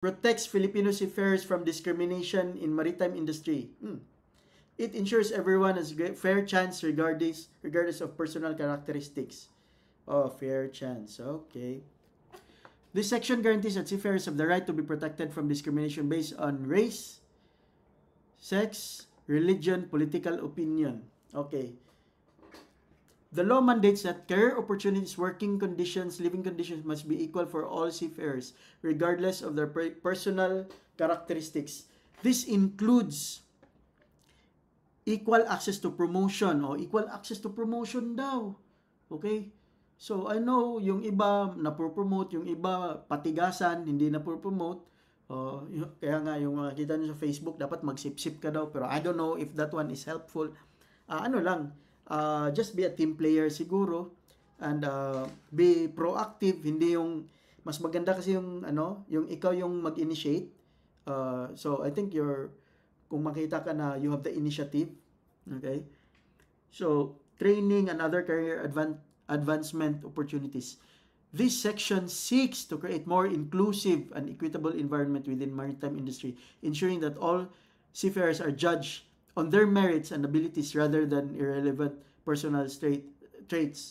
protects Filipino seafarers from discrimination in maritime industry. It ensures everyone has a fair chance regardless of personal characteristics. Oh, fair chance. Okay. This section guarantees that seafarers have the right to be protected from discrimination based on race, sex, religion, political opinion. Okay. The law mandates that career opportunities, working conditions, living conditions must be equal for all seafarers, regardless of their personal characteristics. This includes equal access to promotion o equal access to promotion daw. Okay? So, I know yung iba na-promote, yung iba patigasan, hindi na-promote. Kaya nga yung makikita nyo sa Facebook, dapat magsip-sip ka daw. Pero I don't know if that one is helpful. Just be a team player siguro. And be proactive. Hindi yung, mas maganda kasi yung, yung ikaw yung mag-initiate. So, I think kung makita ka na you have the initiative. Okay? So, training and other career advancement opportunities. This section seeks to create more inclusive and equitable environment within maritime industry, ensuring that all seafarers are judged on their merits and abilities rather than irrelevant personal traits.